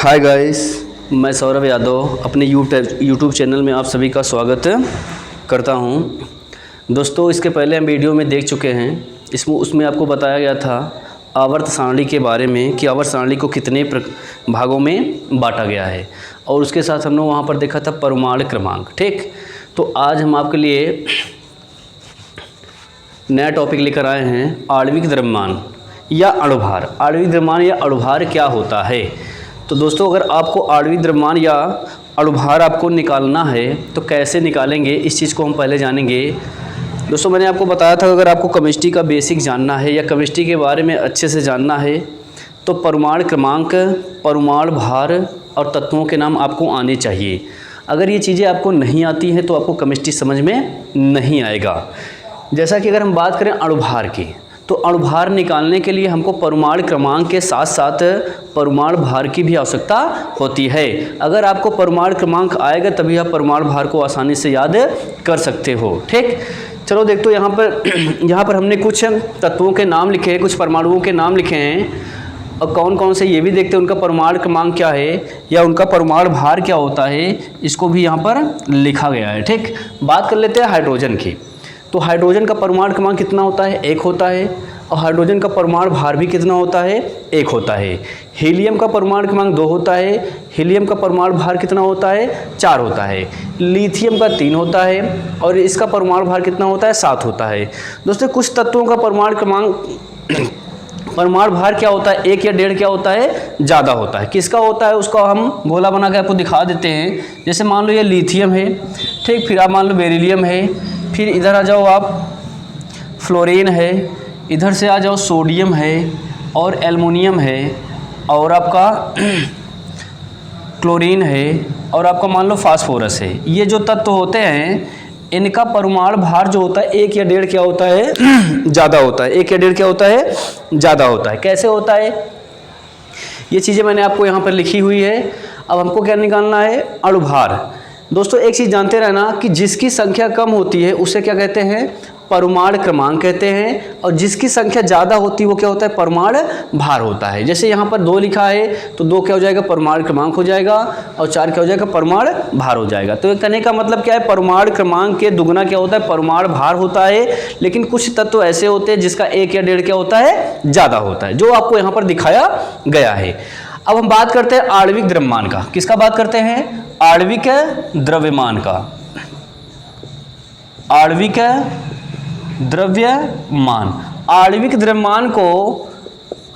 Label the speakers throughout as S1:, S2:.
S1: Hi guys, मैं सौरभ यादव अपने YouTube channel में आप सभी का स्वागत करता हूं। दोस्तों, इसके पहले हम वीडियो में देख चुके हैं। उसमें आपको बताया गया था आवर्त सारणी के बारे में कि आवर्त सारणी को कितने भागों में बांटा गया है, और उसके साथ हमने वहां पर देखा था परमाणु क्रमांक। ठीक, तो आज हम आपके लिए नया टॉपिक लेकर आए हैं, आणविक द्रव्यमान या अणुभार। आणविक द्रव्यमान या अणुभार क्या होता है? तो दोस्तों, अगर आपको आणविक द्रव्यमान या अणुभार आपको निकालना है तो कैसे निकालेंगे, इस चीज़ को हम पहले जानेंगे। दोस्तों, मैंने आपको बताया था अगर आपको केमिस्ट्री का बेसिक जानना है या केमिस्ट्री के बारे में अच्छे से जानना है तो परमाणु क्रमांक, परमाणु भार और तत्वों के नाम आपको आने चाहिए। अगर ये चीज़ें आपको नहीं आती हैं तो आपको केमिस्ट्री समझ में नहीं आएगा। जैसा कि अगर हम बात करें अणुभार की, तो अणुभार निकालने के लिए हमको परमाणु क्रमांक के साथ साथ परमाणु भार की भी आवश्यकता होती है। अगर आपको परमाणु क्रमांक आएगा तभी आप परमाणु भार को आसानी से याद कर सकते हो। ठीक, चलो देखो, यहाँ पर हमने कुछ तत्वों के नाम लिखे हैं, कुछ परमाणुओं के नाम लिखे हैं, और कौन कौन से ये भी देखते हैं उनका परमाणु क्रमांक क्या है या उनका परमाणु भार क्या होता है, इसको भी यहाँ पर लिखा गया है। ठीक, बात कर लेते हैं हाइड्रोजन की। तो हाइड्रोजन का परमाणु क्रमांक कितना होता है? 1 होता है। और हाइड्रोजन का परमाणु भार भी कितना होता है? 1 होता है। हीलियम का परमाणु क्रमांक 2 होता है। हीलियम का परमाणु भार कितना होता है? 4 होता है। लिथियम का 3 होता है और इसका परमाणु भार कितना होता है? 7 होता है। दोस्तों, कुछ तत्वों का परमाणु भार क्या होता है? 1 या 1.5 क्या होता है? ज़्यादा होता है। किसका होता है उसका हम गोला बना के आपको दिखा देते हैं। जैसे मान लो ये लिथियम है, ठीक, फिर आप मान लो बेरिलियम है, फिर इधर आ जाओ आप फ्लोरीन है, इधर से आ जाओ सोडियम है और एल्युमिनियम है और आपका क्लोरीन है और आपका मान लो फास्फोरस है। ये जो तत्व होते हैं इनका परमाणु भार जो होता है 1 या 1.5 क्या होता है? ज़्यादा होता है। 1 या 1.5 क्या होता है? ज़्यादा होता है। कैसे होता है? ये चीज़ें मैंने आपको यहाँ पर लिखी हुई है। अब हमको क्या निकालना है? अणुभार। दोस्तों, एक चीज़ जानते रहना कि जिसकी संख्या कम होती है उसे क्या कहते हैं? परमाणु क्रमांक कहते हैं, और जिसकी संख्या ज़्यादा होती है वो क्या होता है? परमाणु भार होता है। जैसे यहाँ पर 2 लिखा है तो 2 क्या हो जाएगा? परमाणु क्रमांक हो जाएगा, और 4 क्या हो जाएगा? परमाणु भार हो जाएगा। तो ये कहने का मतलब क्या है? परमाणु क्रमांक के दुगना क्या होता है? परमाणु भार होता है। लेकिन कुछ तत्व ऐसे होते हैं जिसका 1 या 1.5 क्या होता है? ज़्यादा होता है, जो आपको यहाँ पर दिखाया गया है। अब हम बात करते हैं आणविक द्रव्यमान का। किसका बात करते हैं? आणविक द्रव्यमान का। आणविक द्रव्यमान। आणविक द्रव्यमान को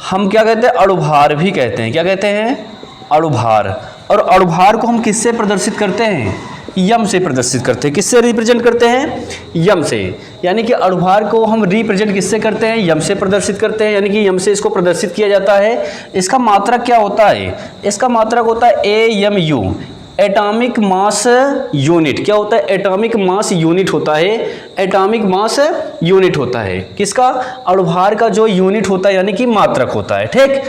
S1: हम क्या कहते हैं? अणुभार भी कहते हैं। क्या कहते हैं? अणुभार। और अणुभार को हम किससे प्रदर्शित करते हैं? यम से प्रदर्शित करते हैं। किससे रिप्रेजेंट करते हैं? यम से। यानी कि अणुभार को हम रिप्रेजेंट किससे करते हैं? यम से प्रदर्शित करते हैं, यानी कि यम से इसको प्रदर्शित किया जाता है। इसका मात्रक क्या होता है? इसका मात्रक होता है AMU, एटॉमिक मास यूनिट। क्या होता है? एटॉमिक मास यूनिट होता है। एटॉमिक मास यूनिट होता है किसका? अणुभार का जो यूनिट होता है, यानी कि मात्रक होता है। ठीक,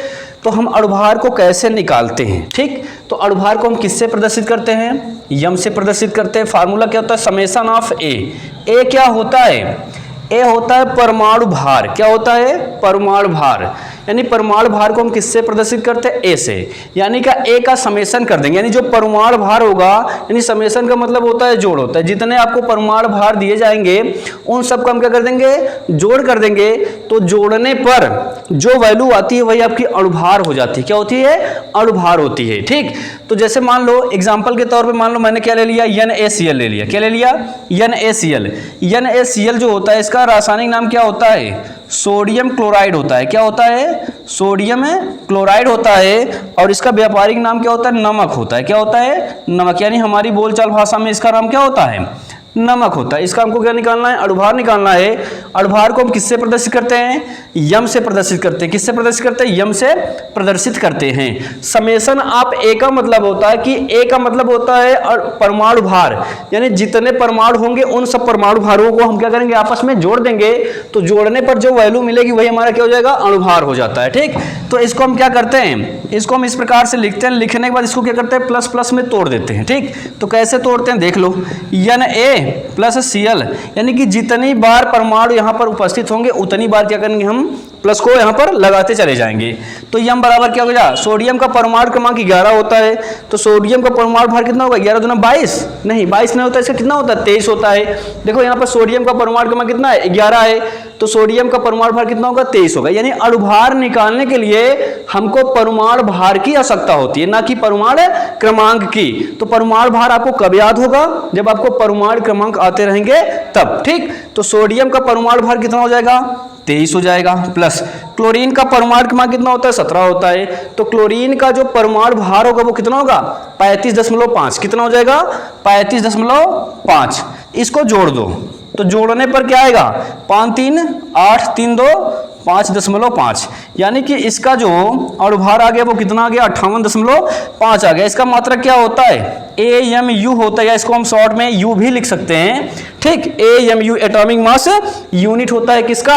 S1: तो हम अणुभार को कैसे निकालते हैं? ठीक, तो अणुभार को हम किससे प्रदर्शित करते हैं? यम से प्रदर्शित करते हैं। फार्मूला क्या होता है? समेशन ऑफ ए। ए क्या होता है? ए होता है परमाणु भार। क्या होता है? परमाणु भार। यानी परमाणु भार को हम किससे प्रदर्शित करते हैं? ए से। यानी का ए का समेशन कर देंगे, यानी जो परमाणु भार होगा, यानी समेशन का मतलब होता है जोड़ होता है। जितने आपको परमाणु भार दिए जाएंगे उन सब का हम क्या कर देंगे? जोड़ कर देंगे। तो जोड़ने पर जो वैल्यू आती है वही आपकी अणुभार हो जाती है। क्या होती है? अणुभार होती है। ठीक, तो जैसे मान लो एग्जाम्पल के तौर पर मान लो मैंने क्या ले लिया? NaCl ले लिया। क्या ले लिया? NaCl। NaCl जो होता है इसका रासायनिक नाम क्या होता है? सोडियम क्लोराइड होता है। क्या होता है? सोडियम क्लोराइड होता है। और इसका व्यापारिक नाम क्या होता है? नमक होता है। क्या होता है? नमक। यानी हमारी बोलचाल भाषा में इसका नाम क्या होता है? नमक होता है। इसका हमको क्या निकालना है? अणुभार निकालना है। अणुभार को हम किससे प्रदर्शित करते हैं? यम से प्रदर्शित करते हैं। किससे प्रदर्शित करते हैं? यम से प्रदर्शित करते हैं। समेशन ऑफ ए का मतलब होता है कि ए का मतलब होता है परमाणु भार, यानी जितने परमाणु होंगे उन सब परमाणु भारों को हम क्या करेंगे? आपस में जोड़ देंगे। तो जोड़ने पर जो वैल्यू मिलेगी वही हमारा क्या हो जाएगा? अणुभार हो जाता है। ठीक, तो इसको हम क्या करते हैं? इसको हम इस प्रकार से लिखते हैं। लिखने के बाद इसको क्या करते हैं? प्लस प्लस में तोड़ देते हैं। ठीक, तो कैसे तोड़ते हैं देख लो। Na+Cl, यानी कि जितनी बार परमाणु यहाँ पर उपस्थित होंगे उतनी बार क्या करेंगे? हम प्लस को यहाँ पर लगाते चले जाएंगे। तो यम बराबर क्या हो गया, सोडियम का परमाणु क्रमांक 11 होता है, तो सोडियम का परमाणु भार कितना होगा, 11 दूना 22, नहीं 22 नहीं होता, इसका कितना होता है 23 होता है। देखो यहाँ पर सोडियम का परमाणु क्रमांक कितना है 11 है, तो सोडियम का परमाणु भार कितना होगा 23 होगा। यानी अणुभार निकालने के लिए हमको परमाणु भार की आवश्यकता होती है, ना कि परमाणु क्रमांक की। तो परमाणु भार आपको कब याद होगा, जब आपको परमाणु क्रमांक आते रहेंगे तब, ठीक। तो सोडियम का परमाणु भार कितना हो जाएगा 23 हो जाएगा, प्लस क्लोरीन का परमाणु क्रमांक कितना होता है 17 होता है, तो क्लोरीन का जो परमाणु भार होगा वो कितना होगा 35.5, कितना हो जाएगा 35.5। इसको जोड़ दो, तो जोड़ने पर क्या आएगा 5 3 8 3 2 5.5, यानी कि इसका जो अणुभार आ गया वो कितना आ गया 58.5 आ गया। इसका मात्रक क्या होता है AMU होता है, या इसको हम शॉर्ट में यू भी लिख सकते हैं, ठीक। AMU एटॉमिक मास यूनिट होता है किसका,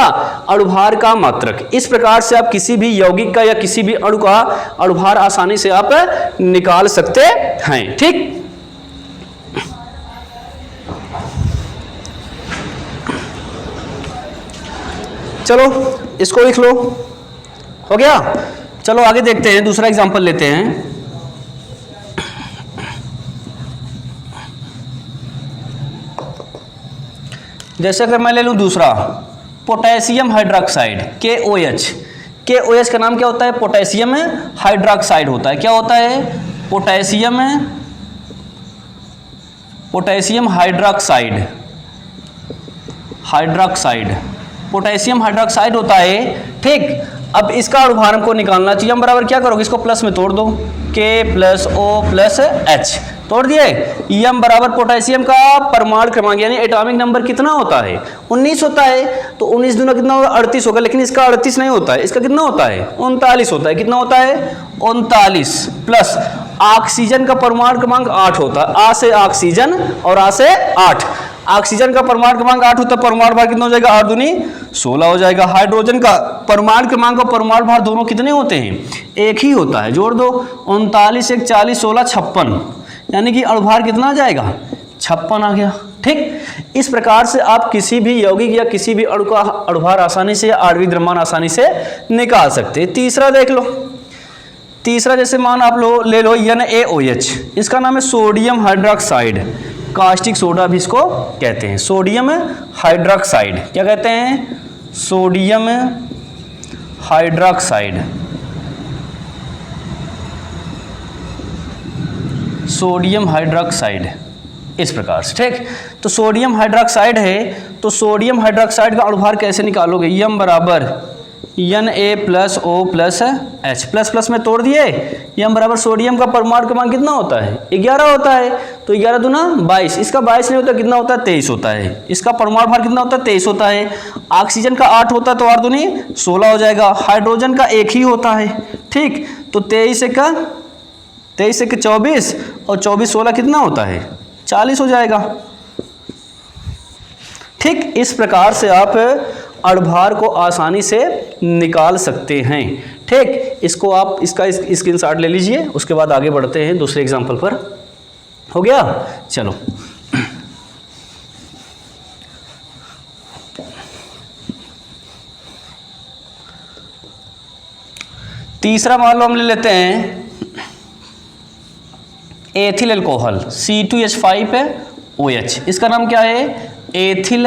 S1: अणुभार का मात्रक। इस प्रकार से आप किसी भी यौगिक का या किसी भी अणु का अणुभार आसानी से आप निकाल सकते हैं, ठीक। चलो इसको लिख लो, हो गया। चलो आगे देखते हैं, दूसरा एग्जांपल लेते हैं। जैसे अगर मैं ले लूं दूसरा पोटेशियम हाइड्रोक्साइड KOH। KOH का नाम क्या होता है, पोटेशियम हाइड्रोक्साइड होता है। क्या होता है, पोटेशियम हाइड्रोक्साइड, पोटेशियम हाइड्रोक्साइड होता है, ठीक। अब इसका अणुभार हमको निकालना चाहिए। हम बराबर क्या करोगे, इसको प्लस में तोड़ दो, K+O+H तोड़ दिए। यम बराबर पोटेशियम का परमाणु क्रमांक यानी एटॉमिक नंबर कितना होता है 19 होता है, तो 19 दूना कितना होगा 38 होगा, लेकिन इसका 38 नहीं होता है, इसका कितना होता है 39 होता है। कितना होता है 39, प्लस ऑक्सीजन का परमाणु क्रमांक 8 होता है, आ से ऑक्सीजन और आ से 8। ऑक्सीजन का परमाणु क्रमांक 8 होता है, परमाणु भार कितना हो जाएगा 8 दूनी 16 हो जाएगा। हाइड्रोजन का परमाणु क्रमांक और परमाणु भार दोनों कितने होते हैं, एक ही होता है। जोड़ दो 39 1 40 16 56, यानी कि अणुभार कितना आ जाएगा 56 आ गया, ठीक। इस प्रकार से आप किसी भी यौगिक या किसी भी अणु का अणुभार आसानी से, आणविक द्रव्यमान आसानी से निकाल सकते हैं। तीसरा देख लो, तीसरा जैसे मान आप लो ले लो NaOH, इसका नाम है सोडियम हाइड्रोक्साइड, कास्टिक सोडा भी इसको कहते हैं। सोडियम हाइड्रोक्साइड क्या कहते हैं, सोडियम हाइड्रोक्साइड, सोडियम हाइड्रोक्साइड इस प्रकार से, ठीक। तो सोडियम हाइड्रोक्साइड है, तो सोडियम हाइड्रोक्साइड का अणुभार कैसे निकालोगे, यम बराबर Na+O+H, प्लस प्लस में तोड़ दिए। यम बराबर सोडियम का परमाणु क्रमांक कितना होता है 11 होता है, तो 11 दूना 22, इसका 22 नहीं होता, कितना होता है 23 होता है। इसका परमाणु भार कितना होता है 23 होता है। ऑक्सीजन का 8 होता है, तो 8 दूनी 16 हो जाएगा। हाइड्रोजन का 1 ही होता है, ठीक। तो 23 1 24 और 24 16 कितना होता है 40 हो जाएगा, ठीक। इस प्रकार से आप अणुभार को आसानी से निकाल सकते हैं, ठीक। इसको आप इसका स्क्रीनशॉट ले लीजिए, उसके बाद आगे बढ़ते हैं दूसरे एग्जांपल पर। हो गया, चलो। तीसरा मान लो हम ले लेते हैं एथिल अल्कोहल C2H5OH। इसका नाम क्या है, एथिल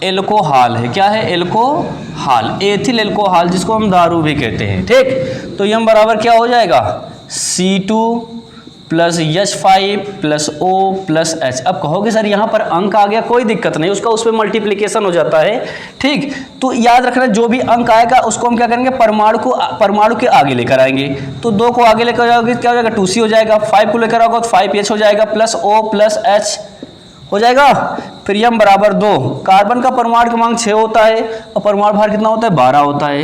S1: एल्कोहल है। क्या है, एल्कोहल, एथिल एल्कोहल, जिसको हम दारू भी कहते हैं, ठीक। तो यम बराबर क्या हो जाएगा C2+H5+O+H। अब कहोगे सर यहाँ पर अंक आ गया, कोई दिक्कत नहीं, उसका उस पर मल्टीप्लिकेशन हो जाता है, ठीक। तो याद रखना जो भी अंक आएगा उसको हम क्या करेंगे, परमाणु के आगे लेकर आएंगे। तो 2 को आगे लेकर जाओगे क्या हो जाएगा 2C हो जाएगा, 5 को लेकर आओगे तो 5H हो जाएगा, +O+H हो जाएगा। फिर यम बराबर 2, कार्बन का परमाणु क्रमांक 6 होता है और परमाणु भार कितना होता है 12 होता है,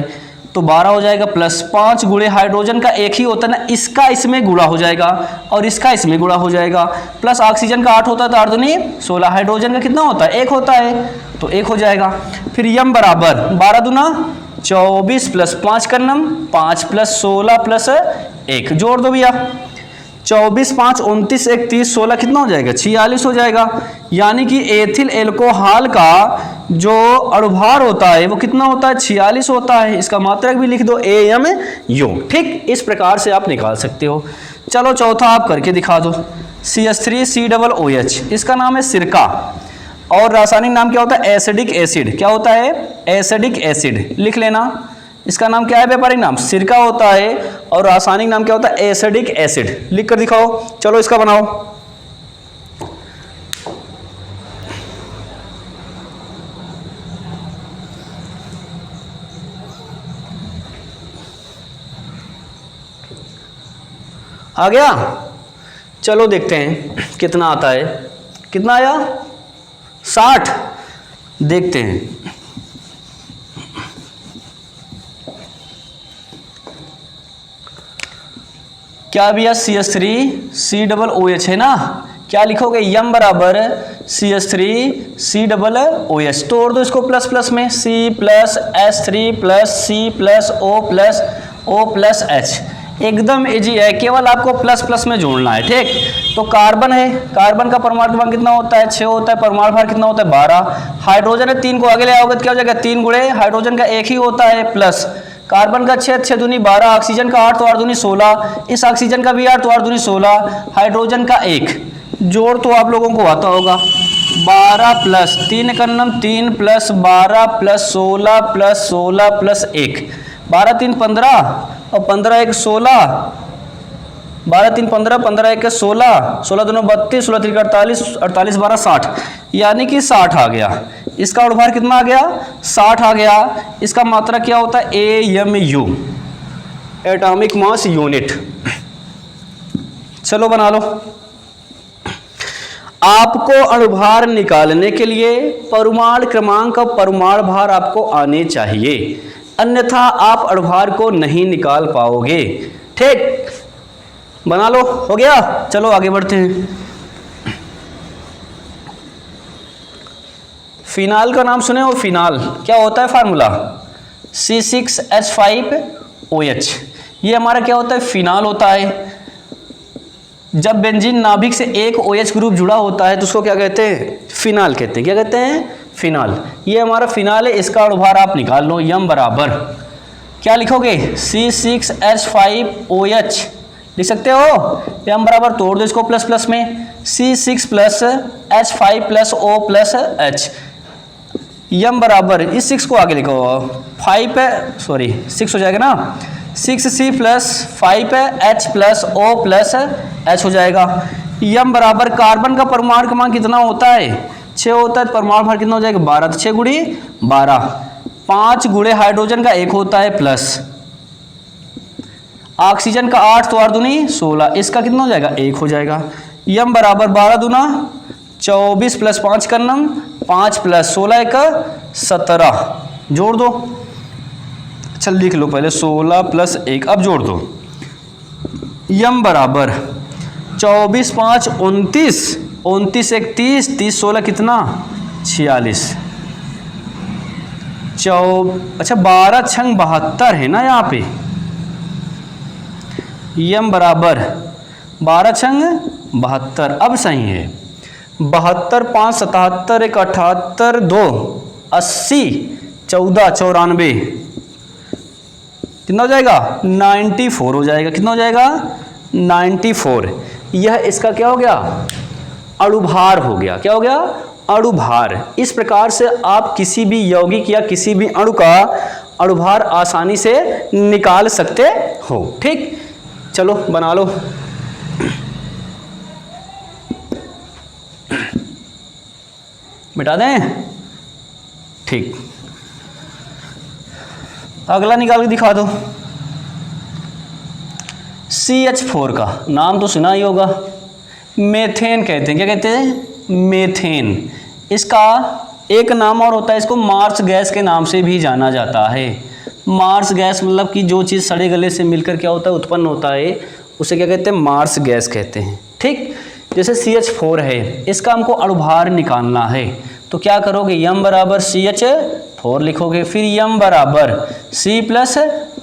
S1: तो 12 हो जाएगा, प्लस 5 गुणे हाइड्रोजन का 1 ही होता है ना, इसका इसमें गुणा हो जाएगा और इसका इसमें गुणा हो जाएगा, प्लस ऑक्सीजन का 8 होता है, तो 8 दूनी 16, हाइड्रोजन का कितना होता है 1 होता है, तो 1 हो जाएगा। फिर यम बराबर 12 दूना 24 + 5 का नम 5 + 16 + 1 जोड़ दो भैया, 24 5 29 1 30 16 कितना हो जाएगा 46 हो जाएगा। यानी कि एथिल एल्कोहल का जो अणुभार होता है वो कितना होता है 46 होता है। इसका मात्रक भी लिख दो AmU। ठीक, इस प्रकार से आप निकाल सकते हो। चलो चौथा आप करके दिखा दो। CH3COOH, इसका नाम है सिरका और रासायनिक नाम क्या होता है एसिडिक एसिड। क्या होता है एसिडिक एसिड, लिख लेना। इसका नाम क्या है व्यापारिक नाम सिरका होता है और रासायनिक नाम क्या होता है एसिडिक एसिड। लिख कर दिखाओ। चलो इसका बनाओ। आ गया? चलो देखते हैं कितना आता है। कितना आया 60। देखते हैं। क्या भैया CH3COOH है ना। क्या लिखोगे यम बराबर CH3COOH। तोड़ दो इसको प्लस प्लस में C+S3+C+O+O+H। एकदम इजी है, केवल आपको प्लस प्लस में जोड़ना है। ठीक, तो कार्बन है, कार्बन का परमाणु क्रमांक कितना होता है 6 होता है। परमाणु भार कितना होता है 12। हाइड्रोजन है 3 को आगे ले आओगे तो क्या हो जाएगा 3 गुणे हाइड्रोजन का 1 ही होता है प्लस कार्बन का 6 6 दूनी 12, ऑक्सीजन का 8 तो 8 दूनी 16, इस ऑक्सीजन का भी 8 तो 8 दूनी 16, हाइड्रोजन का 1। जोड़ तो आप लोगों को आता होगा 12 plus 3 Kannan 3 plus 12 plus 16 plus 16 plus 1, 12 3 15 और 15 1 16, 12 3 15, 15 1 16, 16 2 32, 16 3 48, 48 12 60, यानी कि 60 आ गया। इसका अणुभार कितना आ गया 60 आ गया। इसका मात्रा क्या होता है AmU, एटॉमिक मास यूनिट। चलो बना लो। आपको अणुभार निकालने के लिए परमाणु क्रमांक और परमाणु भार आपको आने चाहिए, अन्यथा आप अणुभार को नहीं निकाल पाओगे। ठीक, बना लो। हो गया? चलो आगे बढ़ते हैं। फिनाल का नाम सुने हो? फिनाल क्या होता है फार्मूला C6H5OH। ये हमारा क्या होता है फिनाल होता है। जब बेंजीन नाभिक से एक OH ग्रुप जुड़ा होता है तो उसको क्या कहते हैं फिनाल कहते हैं। क्या कहते हैं फिनाल। ये हमारा फिनाल है। इसका अणुभार आप निकाल लो। यम बराबर क्या लिखोगे C6H5OH लिख सकते हो। यम बराबर तोड़ दो इसको प्लस प्लस में C6 plus H5 plus O+H। यम बराबर इस 6 को आगे लिखो 5 है, सॉरी 6 हो जाएगा ना 6C plus 5H plus O+H हो जाएगा। यम बराबर कार्बन का परमाणु क्रमांक कितना होता है 6 होता है। परमाणु भार कितना हो जाएगा 12, तो 6 गुणी 12, 5 गुणे हाइड्रोजन का 1 होता है प्लस ऑक्सीजन का 8 तो 8 दूनी 16, इसका कितना हो जाएगा 1 हो जाएगा। यम बराबर 12 दूना 24 प्लस 5 करनम 5 प्लस 16 1 17, जोड़ दो। चल लिख लो पहले 16 प्लस 1, अब जोड़ दो। यम बराबर 24 5 29, 29 1 30, 30 16 कितना 46, अच्छा 12 छंग 72 है ना यहाँ पे। यम बराबर 12 छंग 72, अब सही है। 72 5 77 1 78 2 80 14 94, कितना हो जाएगा 94 हो जाएगा। कितना हो जाएगा 94। यह इसका क्या हो गया अणुभार हो गया। क्या हो गया अणुभार। इस प्रकार से आप किसी भी यौगिक या किसी भी अणु का अणुभार आसानी से निकाल सकते हो। ठीक, चलो बना लो। मिटा दें? ठीक, अगला निकाल के दिखा दो। CH4 का नाम तो सुना ही होगा, मेथेन कहते हैं। क्या कहते हैं मेथेन। इसका एक नाम और होता है, इसको मार्स गैस के नाम से भी जाना जाता है। मार्स गैस मतलब कि जो चीज़ सड़े गले से मिलकर क्या होता है उत्पन्न होता है, उसे क्या कहते हैं मार्स गैस कहते हैं। ठीक, जैसे CH4 है, इसका हमको अणुभार निकालना है तो क्या करोगे यम बराबर CH4 लिखोगे, फिर यम बराबर C प्लस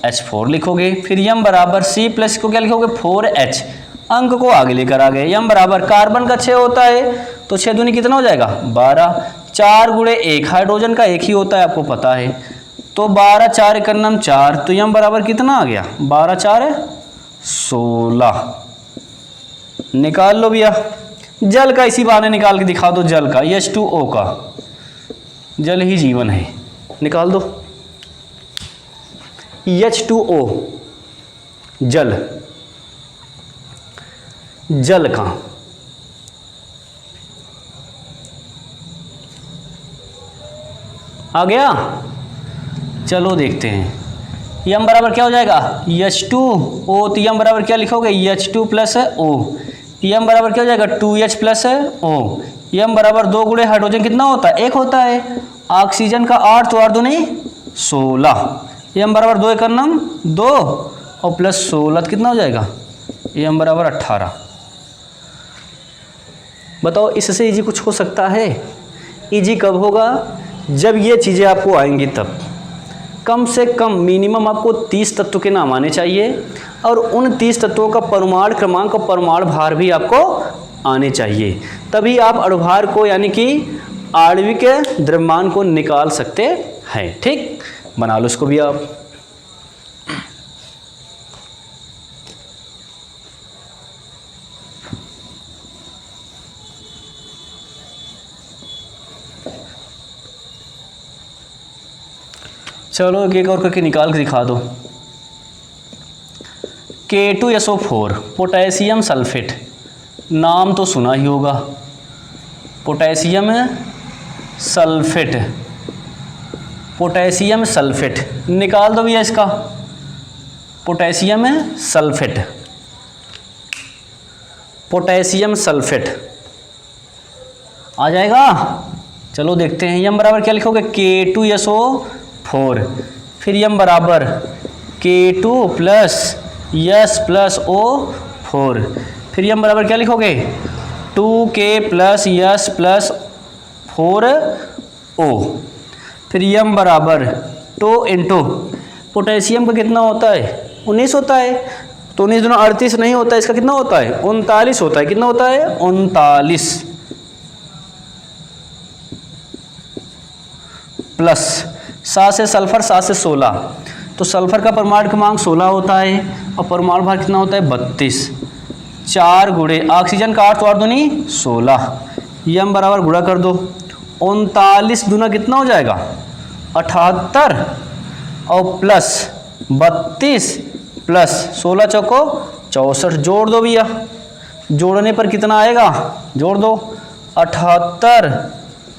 S1: H4 लिखोगे, फिर यम बराबर C प्लस को क्या लिखोगे 4H अंक को आगे लेकर आ गए। m बराबर कार्बन का 6 होता है तो 6 दूनी कितना हो जाएगा 12। 4 गुणे 1 हाइड्रोजन का 1 ही होता है आपको पता है, तो 12 4 एक नम 4, तो m बराबर कितना आ गया 12 4 16। निकाल लो भैया। जल का इसी बहाने निकाल के दिखा दो, जल का H2O का, जल ही जीवन है, निकाल दो। H2O जल, जल का आ गया। चलो देखते हैं m बराबर क्या हो जाएगा H2O, तो m बराबर क्या लिखोगे H2 प्लस O, m बराबर क्या हो जाएगा 2H प्लस O। m बराबर 2 गुणे हाइड्रोजन कितना होता है 1 होता है, ऑक्सीजन का 8 तो 8 दूनी 16, m बराबर 2 एक नम 2 और प्लस 16 कितना हो जाएगा m बराबर 18। बताओ इससे इजी कुछ हो सकता है? इजी कब होगा जब ये चीज़ें आपको आएंगी तब। कम से कम मिनिमम आपको 30 तत्व के नाम आने चाहिए और उन 30 तत्वों का परमाणु क्रमांक और परमाणु भार भी आपको आने चाहिए, तभी आप अणुभार को यानी कि आणविक द्रव्यमान को निकाल सकते हैं। ठीक, बना लो इसको भी आप। चलो एक और करके निकाल के दिखा दो। K2SO4 पोटेशियम सल्फेट, नाम तो सुना ही होगा, पोटेशियम सल्फेट, पोटेशियम सल्फेट निकाल दो भैया इसका, पोटेशियम सल्फेट, पोटेशियम सल्फेट आ जाएगा। चलो देखते हैं m बराबर क्या लिखोगे K2SO4, फिर m बराबर K2 plus S plus O4, फिर m बराबर क्या लिखोगे 2K plus S plus 4O, फिर m बराबर 2 इंटू पोटेशियम का कितना होता है 19 होता है, तो 19 दूना 38 नहीं होता है, इसका कितना होता है 39 होता है। कितना होता है 39 प्लस 7 से सल्फर 7 से 16, तो सल्फर का परमाणु क्रमांक 16 होता है और परमाणु भार कितना होता है 32। 4 गुणे ऑक्सीजन का 8 तो 8 दूनी 16, m बराबर गुणा कर दो, 39 दूना कितना हो जाएगा 78 और प्लस 32 प्लस 16 चौको 64, जोड़ दो भैया। जोड़ने पर कितना आएगा जोड़ दो 78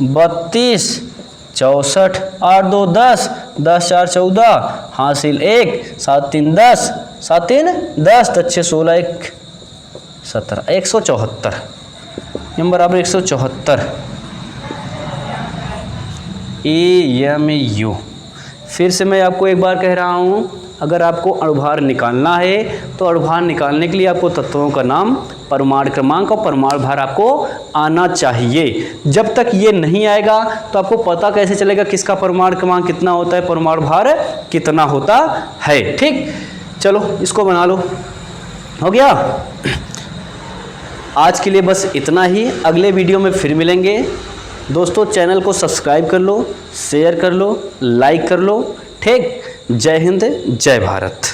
S1: 32 64, 8 2 10 10 4 14 हासिल 1 7 3 10 7 3 10 6 16 1 17 174, m बराबर 174 AMU। फिर से मैं आपको एक बार कह रहा हूँ, अगर आपको अणुभार निकालना है तो अणुभार निकालने के लिए आपको तत्वों का नाम, परमाणु क्रमांक और परमाणु भार आपको आना चाहिए। जब तक ये नहीं आएगा तो आपको पता कैसे चलेगा किसका परमाणु क्रमांक कितना होता है, परमाणु भार कितना होता है। ठीक, चलो इसको बना लो। हो गया। आज के लिए बस इतना ही, अगले वीडियो में फिर मिलेंगे। दोस्तों चैनल को सब्सक्राइब कर लो, शेयर कर लो, लाइक कर लो। ठीक, जय हिंद जय भारत।